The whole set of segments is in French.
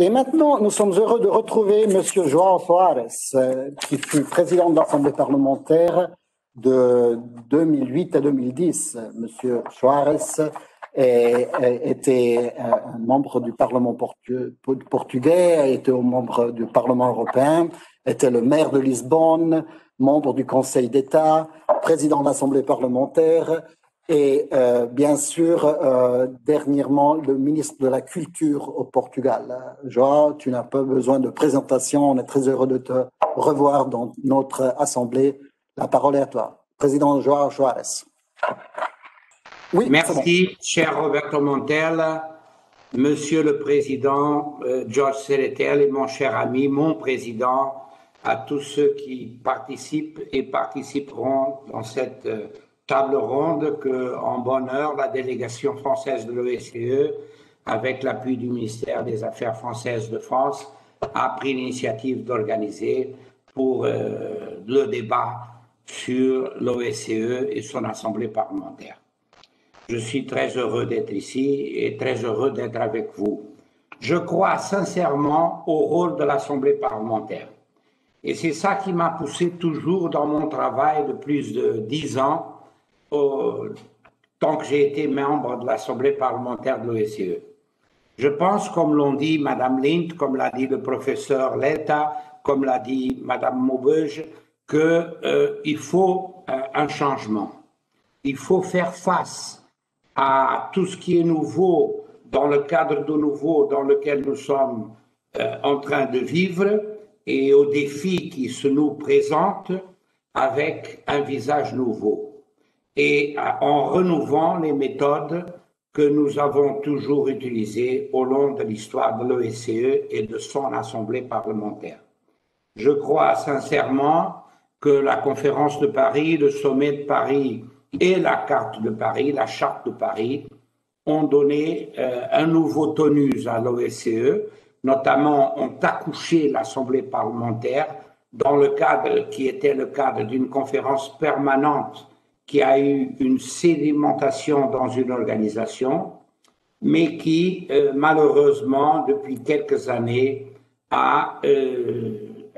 Et maintenant, nous sommes heureux de retrouver M. João Soares, qui fut président de l'Assemblée parlementaire de 2008 à 2010. M. Soares était un membre du Parlement portugais, était un membre du Parlement européen, était le maire de Lisbonne, membre du Conseil d'État, président de l'Assemblée parlementaire et bien sûr, dernièrement, le ministre de la Culture au Portugal. João, tu n'as pas besoin de présentation, on est très heureux de te revoir dans notre Assemblée. La parole est à toi. Président João Soares. Oui, merci, bon. Cher Roberto Montel, Monsieur le Président George Seretel et mon cher ami, mon président, à tous ceux qui participent et participeront dans cette table ronde que, en bonne heure, la délégation française de l'OSCE, avec l'appui du ministère des Affaires françaises de France, a pris l'initiative d'organiser pour le débat sur l'OSCE et son assemblée parlementaire. Je suis très heureux d'être ici et très heureux d'être avec vous. Je crois sincèrement au rôle de l'Assemblée parlementaire. Et c'est ça qui m'a poussé toujours dans mon travail de plus de 10 ans, tant que j'ai été membre de l'Assemblée parlementaire de l'OSCE. Je pense, comme l'ont dit Mme Lind, comme l'a dit le professeur Letta, comme l'a dit Mme Maubeuge, qu'il faut un changement. Il faut faire face à tout ce qui est nouveau dans le cadre de nouveau dans lequel nous sommes en train de vivre et aux défis qui se nous présentent avec un visage nouveau et en renouvelant les méthodes que nous avons toujours utilisées au long de l'histoire de l'OSCE et de son assemblée parlementaire. Je crois sincèrement que la conférence de Paris, le sommet de Paris et la carte de Paris, la charte de Paris, ont donné un nouveau tonus à l'OSCE, notamment ont accouché l'Assemblée parlementaire dans le cadre qui était le cadre d'une conférence permanente qui a eu une sédimentation dans une organisation, mais qui malheureusement depuis quelques années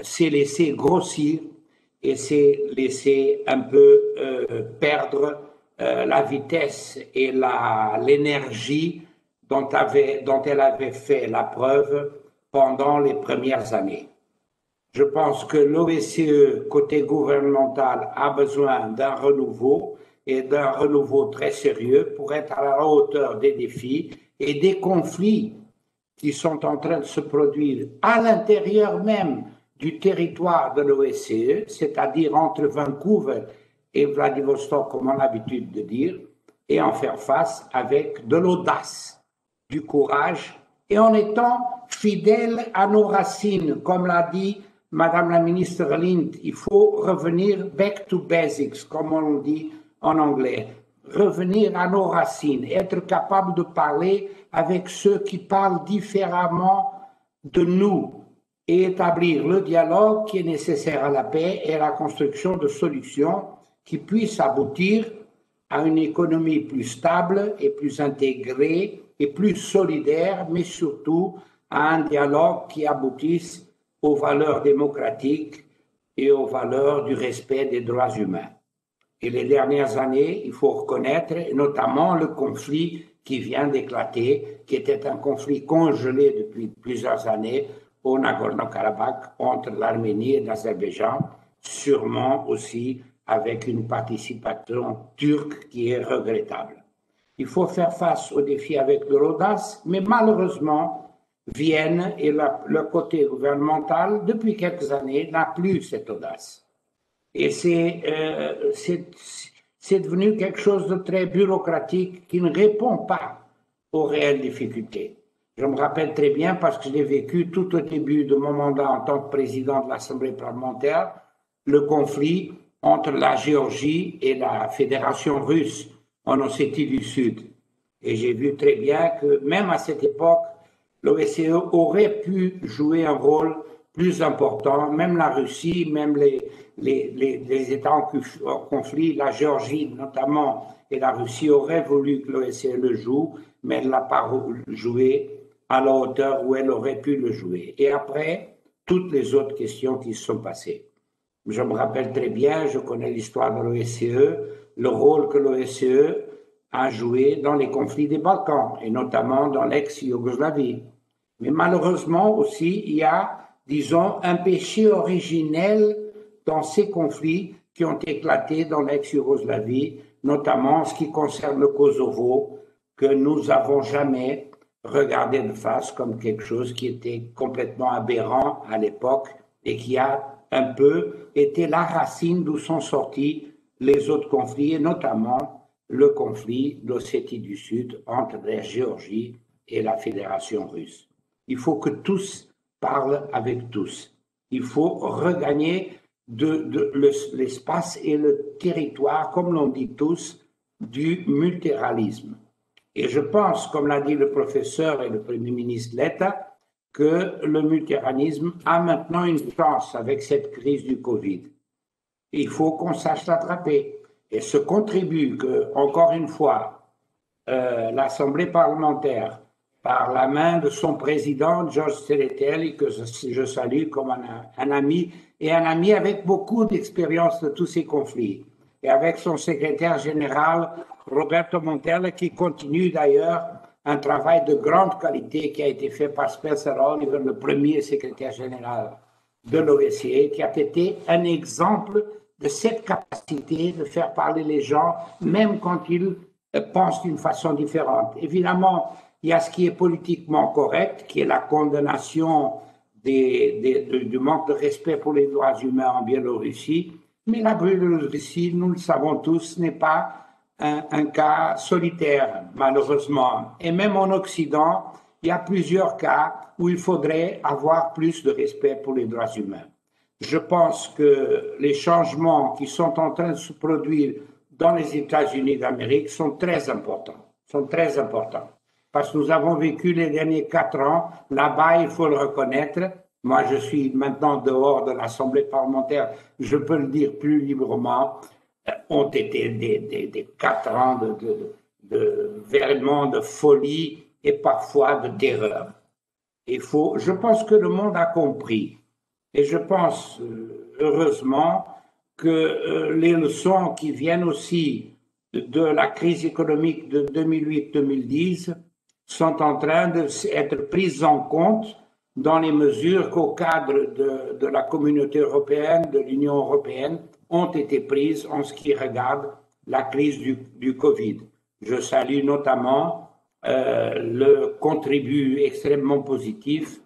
s'est laissé grossir et s'est laissé un peu perdre la vitesse et l'énergie dont elle avait fait la preuve pendant les premières années. Je pense que l'OSCE, côté gouvernemental, a besoin d'un renouveau et d'un renouveau très sérieux pour être à la hauteur des défis et des conflits qui sont en train de se produire à l'intérieur même du territoire de l'OSCE, c'est-à-dire entre Vancouver et Vladivostok, comme on a l'habitude de dire, et en faire face avec de l'audace, du courage, et en étant fidèle à nos racines. Comme l'a dit Madame la ministre Lind, il faut revenir back to basics, comme on dit en anglais. Revenir à nos racines, être capable de parler avec ceux qui parlent différemment de nous, et établir le dialogue qui est nécessaire à la paix et à la construction de solutions qui puissent aboutir à une économie plus stable et plus intégrée et plus solidaire, mais surtout à un dialogue qui aboutisse aux valeurs démocratiques et aux valeurs du respect des droits humains. Et les dernières années, il faut reconnaître, notamment le conflit qui vient d'éclater, qui était un conflit congelé depuis plusieurs années, au Nagorno-Karabakh entre l'Arménie et l'Azerbaïdjan, sûrement aussi avec une participation turque qui est regrettable. Il faut faire face aux défis avec de l'audace, mais malheureusement, Vienne et le côté gouvernemental, depuis quelques années, n'a plus cette audace. Et c'est devenu quelque chose de très bureaucratique qui ne répond pas aux réelles difficultés. Je me rappelle très bien, parce que je l'ai vécu tout au début de mon mandat en tant que président de l'Assemblée parlementaire, le conflit entre la Géorgie et la Fédération russe en Ossétie du Sud. Et j'ai vu très bien que même à cette époque, l'OSCE aurait pu jouer un rôle plus important, même la Russie, même les États en conflit, la Géorgie notamment, et la Russie auraient voulu que l'OSCE le joue, mais elle ne l'a pas joué à la hauteur où elle aurait pu le jouer. Et après, toutes les autres questions qui se sont passées. Je me rappelle très bien, je connais l'histoire de l'OSCE, le rôle que l'OSCE a joué dans les conflits des Balkans, et notamment dans l'ex-Yougoslavie. Mais malheureusement aussi, il y a, disons, un péché originel dans ces conflits qui ont éclaté dans l'ex-Yougoslavie, notamment en ce qui concerne le Kosovo, que nous n'avons jamais regardé de face comme quelque chose qui était complètement aberrant à l'époque et qui a un peu été la racine d'où sont sortis les autres conflits, et notamment le conflit d'Ossétie du Sud entre la Géorgie et la Fédération russe. Il faut que tous parlent avec tous. Il faut regagner l'espace et le territoire, comme l'on dit tous, du multilatéralisme. Et je pense, comme l'a dit le professeur et le Premier ministre Letta, que le multilatéralisme a maintenant une chance avec cette crise du Covid. Il faut qu'on sache l'attraper. Et ce contribue que, encore une fois, l'Assemblée parlementaire, par la main de son président, George Tsereteli, que je salue comme un ami, et un ami avec beaucoup d'expérience de tous ces conflits, et avec son secrétaire général, Roberto Montella, qui continue d'ailleurs un travail de grande qualité qui a été fait par Spencer Oliver, le premier secrétaire général de l'OSCE, qui a été un exemple de cette capacité de faire parler les gens, même quand ils pensent d'une façon différente. Évidemment, il y a ce qui est politiquement correct, qui est la condamnation du manque de respect pour les droits humains en Biélorussie, mais la Biélorussie, nous le savons tous, n'est pas un cas solitaire, malheureusement. Et même en Occident, il y a plusieurs cas où il faudrait avoir plus de respect pour les droits humains. Je pense que les changements qui sont en train de se produire dans les États-Unis d'Amérique sont très importants. Parce que nous avons vécu les derniers 4 ans, là-bas, il faut le reconnaître. Moi, je suis maintenant dehors de l'Assemblée parlementaire, je peux le dire plus librement, ont été des 4 ans vraiment de folie et parfois de terreur. Je pense que le monde a compris. Et je pense, heureusement, que les leçons qui viennent aussi de la crise économique de 2008-2010 sont en train d'être prises en compte dans les mesures qu'au cadre de la communauté européenne, de l'Union européenne, ont été prises en ce qui regarde la crise du Covid. Je salue notamment le contribut extrêmement positif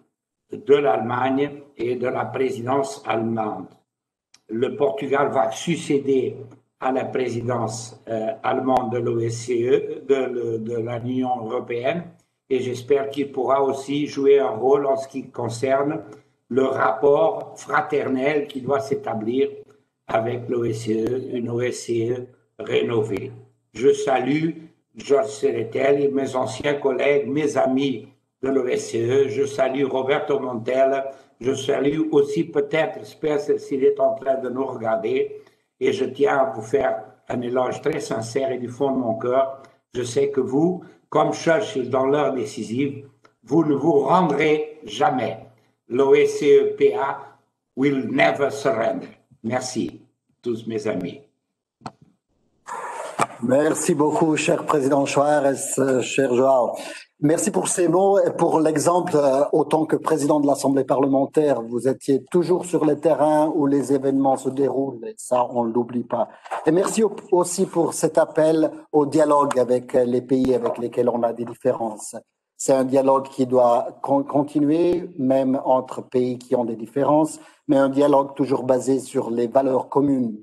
de l'Allemagne et de la présidence allemande. Le Portugal va succéder à la présidence allemande de l'OSCE, de l'Union européenne, et j'espère qu'il pourra aussi jouer un rôle en ce qui concerne le rapport fraternel qui doit s'établir avec l'OSCE, une OSCE rénovée. Je salue George Tsereteli, mes anciens collègues, mes amis de l'OSCE, je salue Roberto Montella, je salue aussi peut-être Spencer s'il est en train de nous regarder, et je tiens à vous faire un éloge très sincère et du fond de mon cœur. Je sais que vous, comme Churchill dans l'heure décisive, vous ne vous rendrez jamais. L'OSCE-PA will never surrender. Merci, tous mes amis. Merci beaucoup, cher président Juarez, cher Joao. Merci pour ces mots et pour l'exemple. Autant que président de l'Assemblée parlementaire, vous étiez toujours sur le terrain où les événements se déroulent, et ça, on ne l'oublie pas. Et merci aussi pour cet appel au dialogue avec les pays avec lesquels on a des différences. C'est un dialogue qui doit continuer, même entre pays qui ont des différences, mais un dialogue toujours basé sur les valeurs communes